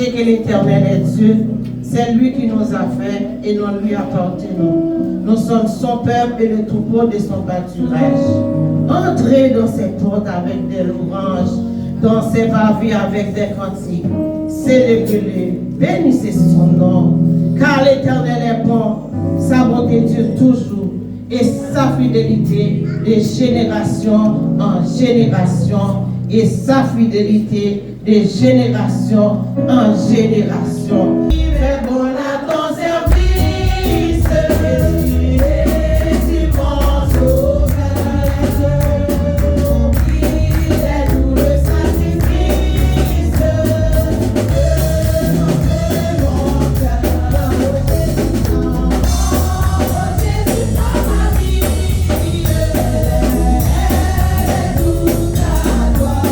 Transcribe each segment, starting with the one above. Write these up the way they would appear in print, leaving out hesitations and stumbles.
Sachez que l'Éternel est Dieu. C'est lui qui nous a fait et nous lui appartenons. Nous sommes son peuple et le troupeau de son pâturage. Entrez dans ses portes avec des louanges, dans ses parvis avec des cantiques. Célébrez-le, bénissez son nom, car l'Éternel est bon, sa bonté dure toujours, et sa fidélité de génération en génération, et sa fidélité de génération en génération. Il est bon à ton service, et immense au il est tout le sacrifice de mon cœur. Oh Jésus, ma vie, est toute ta gloire.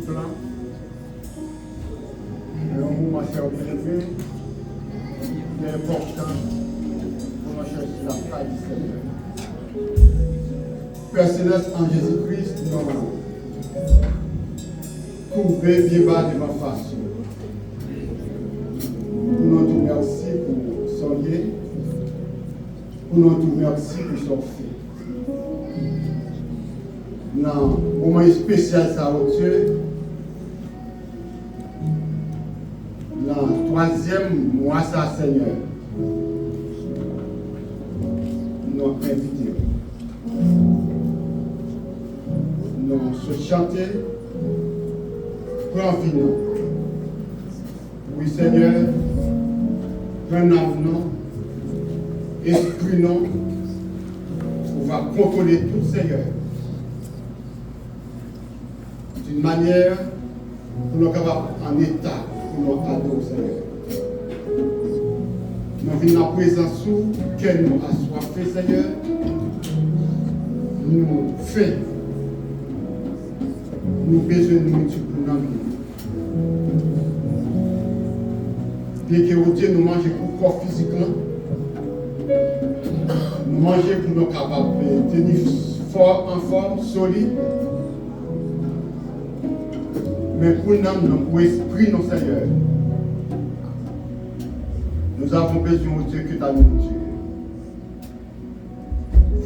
tout là. Un moment cher bien-aimé, il est important pour nous chercher la faille du Seigneur. Père Céleste, en Jésus-Christ, nous trouver bien bas de ma façon. Nous nous remercions pour soigner, nous nous remercions pour sortir. Dans le moment spécial, ça a Dieu. Dans le troisième mois, ça, Seigneur, nous invitons. Nous se chanter pour en finir. Oui, Seigneur, prends nous, esprit nous, on va contrôler tout, Seigneur. D'une manière pour nous capables en état pour nous adorer, Seigneur. Nous venons en présence sous qu'elle nous a soifé, Seigneur. Nous fait. Nous besoin de nourriture pour nous. Bien que Dieu nous mange pour le corps physique, nous manger pour nous capables de tenir fort en forme, solide. Mais pour nous, pour l'esprit, nos Seigneur, nous avons besoin de Dieu que tu as nourriture.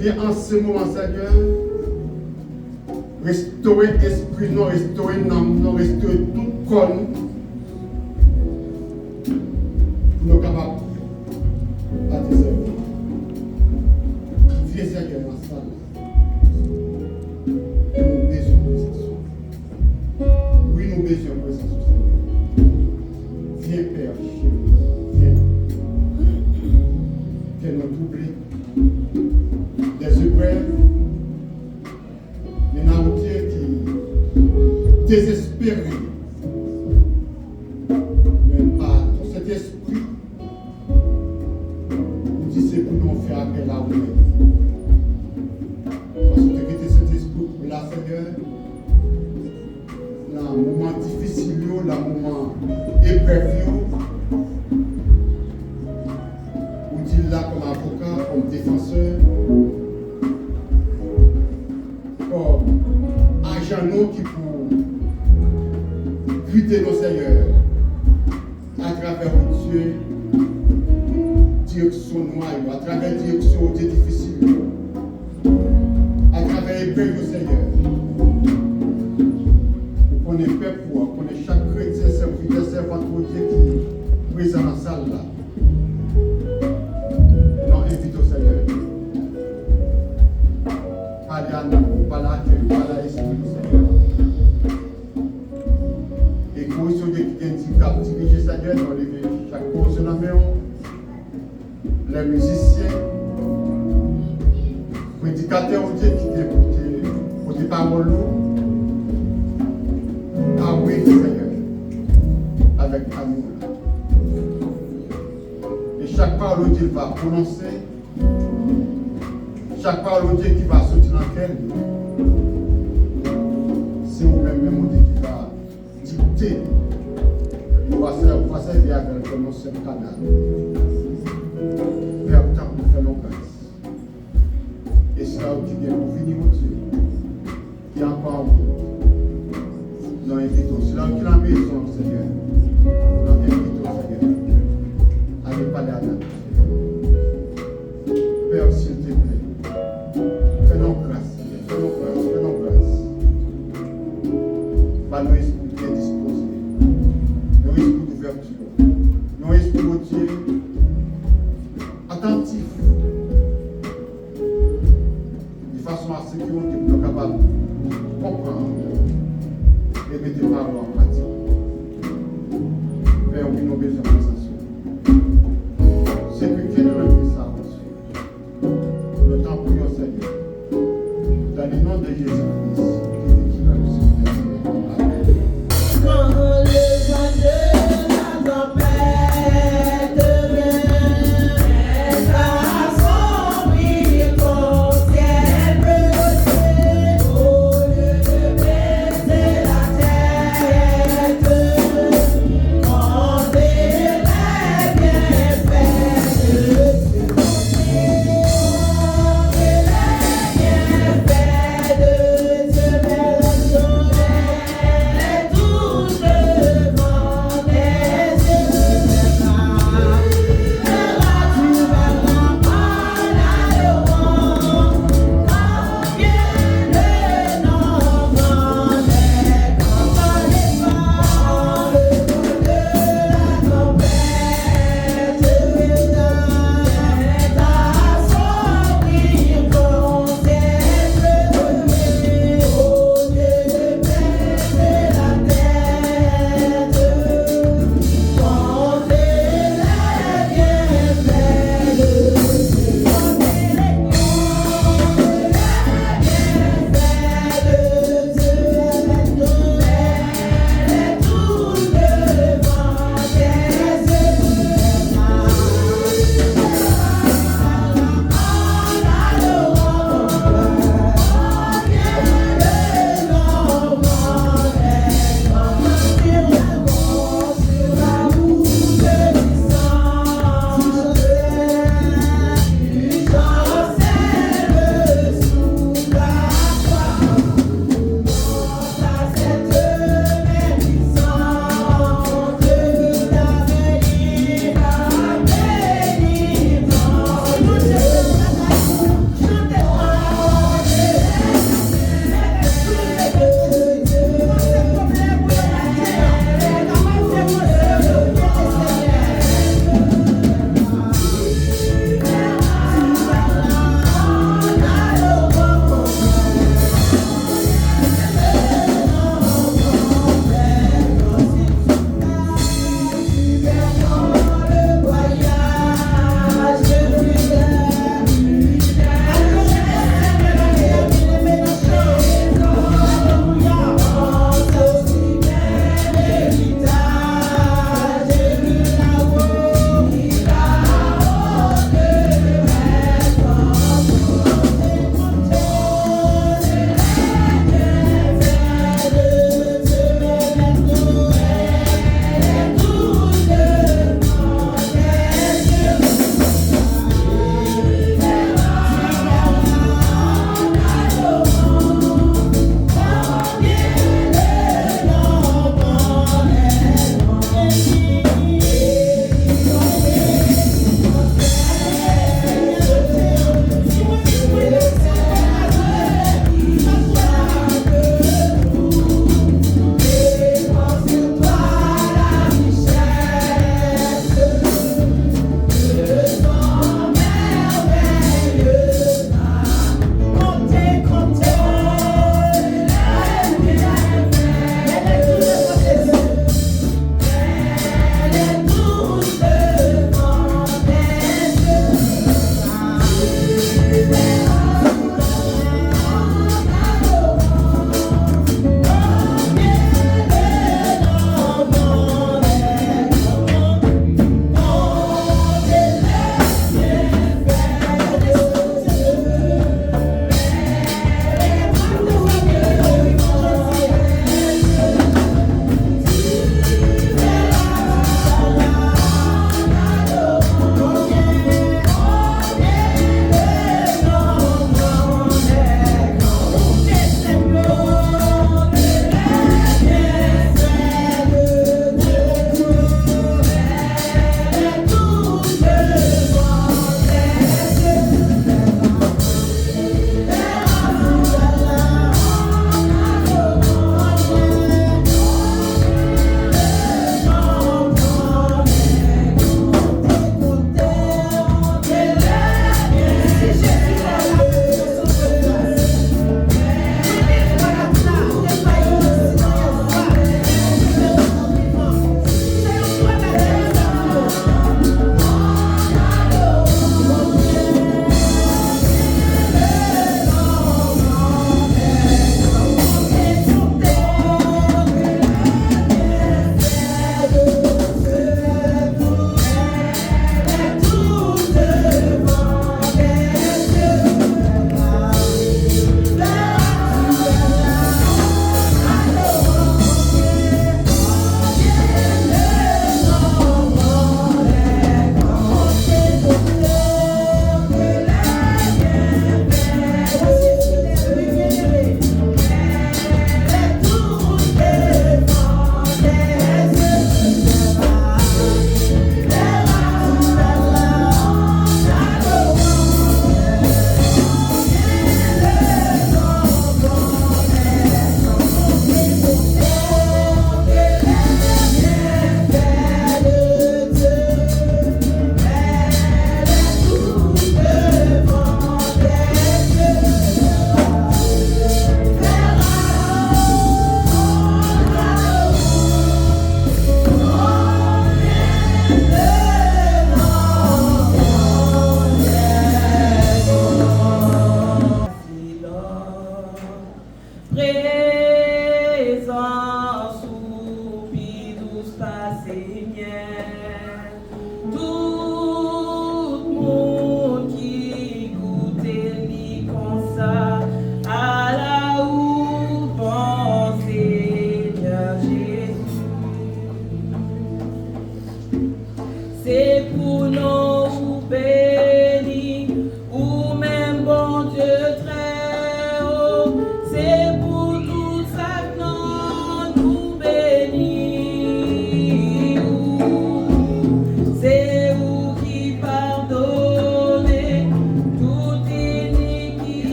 Viens en ce moment, Seigneur, restaurer l'esprit, nous, restaurer l'âme, nous, restaurer tout le corps, pour nous capables à te servir. Viens, Seigneur, dans la salle. Nous besoin de ça. Oui, nous besoin de ça, Seigneur. Viens, Père, chéri, viens. Que nous t'oublions des épreuves, des narratifs qui désespèrent. Mais par cet esprit, nous disons c'est pour nous faire appel à vous. Parce que cet esprit là, Seigneur, dans un moment difficile, dans un moment épreuve, vous dites là comme avocat, comme défenseur, comme agent nous qui pour guider nos seigneurs à travers Dieu, direction noire, à travers direction difficile, à travers les pays, Seigneur. On est fait pour, on est chaque chrétien, serviteur, servante de Dieu qui est présent dans la salle là. Nous invitons au Seigneur. Parlez à nous, parlez à Dieu, parlez à l'Esprit du Seigneur. Et commission de qui handicap, diriger Seigneur, nous lever chaque commission dans la main, les musiciens, les prédicateurs de Dieu qui écoutent pour des paroles. Ah oui, Seigneur, avec amour. Et chaque parole Dieu va prononcer, chaque parole Dieu qui va sortir dans quel, c'est vous-même Dieu qui va dicter. On va servir avec le seul canal. Père, tant pour faire nos grâces. Et c'est là qui vient pour finir au Dieu, qui est encore en vous. Nous invitons, c'est là qui est la maison, Seigneur. Nous invitons, Seigneur. Allez parler à nous. Père, s'il te plaît, fais-nous grâce, Seigneur. Fais-nous grâce, fais-nous grâce. Par nos esprits bien disposés, nos esprits d'ouverture, nos esprits au Dieu, attentifs, de façon à ce que nous soyons capables de comprendre. Et mettez paroles en pratique. Père, oui, nous besoin de ça. C'est que Dieu nous fait ça reçu. Le temps pour nous, Seigneur. Dans le nom de Jésus-Christ, qui est qui va nous servir. Amen.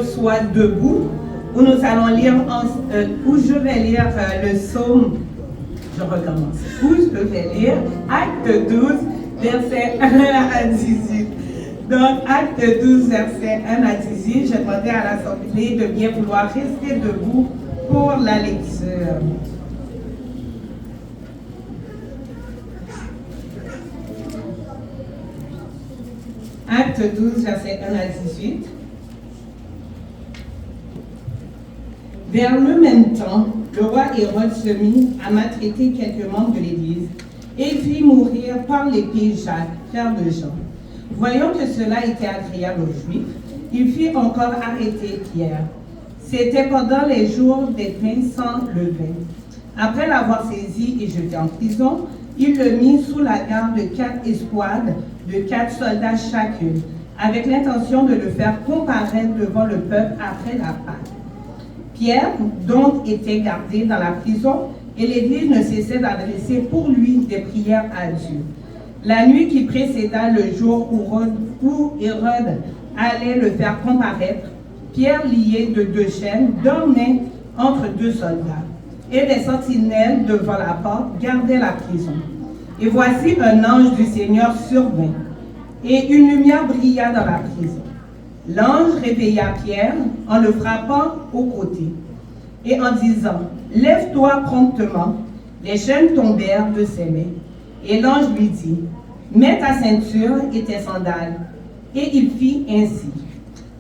soit debout, où nous allons lire, où je vais lire le psaume, je recommence, où je vais lire Acte 12, versets 1 à 18. Donc, Acte 12, versets 1 à 18, je demandais à l'Assemblée de bien vouloir rester debout pour la lecture. Acte 12, versets 1 à 18. Vers le même temps, le roi Hérode se mit à maltraiter quelques membres de l'Église et fit mourir par l'épée Jacques, frère de Jean. Voyant que cela était agréable aux Juifs, il fit encore arrêter Pierre. C'était pendant les jours des pains sans levain. Après l'avoir saisi et jeté en prison, il le mit sous la garde de 4 escouades de 4 soldats chacune, avec l'intention de le faire comparaître devant le peuple après la Pâque. Pierre, donc, était gardé dans la prison et l'Église ne cessait d'adresser pour lui des prières à Dieu. La nuit qui précéda le jour où Hérode allait le faire comparaître, Pierre, lié de 2 chaînes, dormait entre 2 soldats, et les sentinelles devant la porte gardaient la prison. Et voici un ange du Seigneur survint, et une lumière brilla dans la prison. L'ange réveilla Pierre en le frappant au côté, et en disant « Lève-toi promptement ». Les chaînes tombèrent de ses mains, et l'ange lui dit « Mets ta ceinture et tes sandales ». Et il fit ainsi.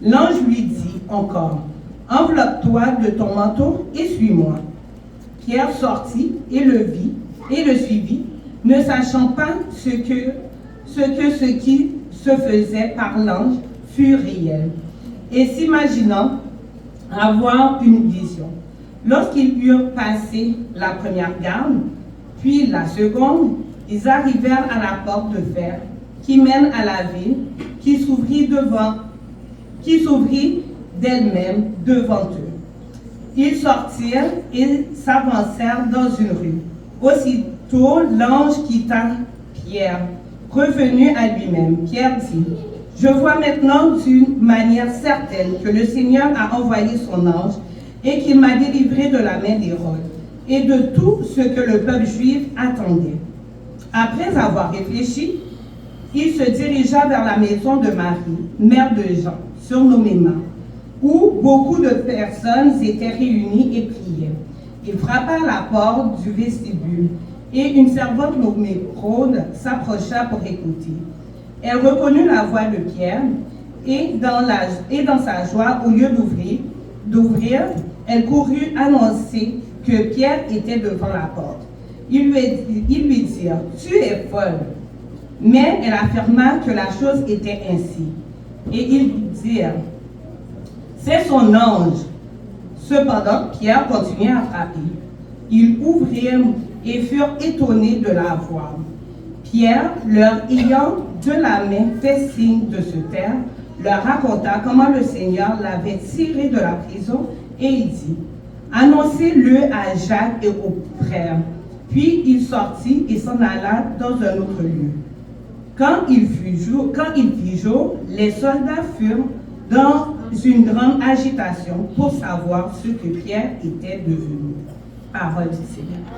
L'ange lui dit encore « Enveloppe-toi de ton manteau et suis-moi ». Pierre sortit et le vit et le suivit, ne sachant pas ce qui se faisait par l'ange fut réel, et s'imaginant avoir une vision. Lorsqu'ils eurent passé la première garde, puis la seconde, ils arrivèrent à la porte de fer qui mène à la ville, qui s'ouvrit d'elle-même devant eux. Ils sortirent et s'avancèrent dans une rue. Aussitôt, l'ange quitta Pierre. Revenu à lui-même, Pierre dit « Je vois maintenant d'une manière certaine que le Seigneur a envoyé son ange et qu'il m'a délivré de la main d'Hérode et de tout ce que le peuple juif attendait. » Après avoir réfléchi, il se dirigea vers la maison de Marie, mère de Jean, surnommée Marc, où beaucoup de personnes étaient réunies et priaient. Il frappa à la porte du vestibule, et une servante nommée Rhode s'approcha pour écouter. Elle reconnut la voix de Pierre, et dans sa joie, au lieu d'ouvrir, elle courut annoncer que Pierre était devant la porte. Ils lui dirent « Tu es folle ». Mais elle affirma que la chose était ainsi. Et ils lui dirent « C'est son ange ». Cependant, Pierre continuait à frapper. Ils ouvrirent et furent étonnés de la voir. Pierre, leur ayant de la main fait signe de se taire, leur raconta comment le Seigneur l'avait tiré de la prison, et il dit « Annoncez-le à Jacques et aux frères. » Puis il sortit et s'en alla dans un autre lieu. Quand il fit jour, les soldats furent dans une grande agitation pour savoir ce que Pierre était devenu. Parole du Seigneur.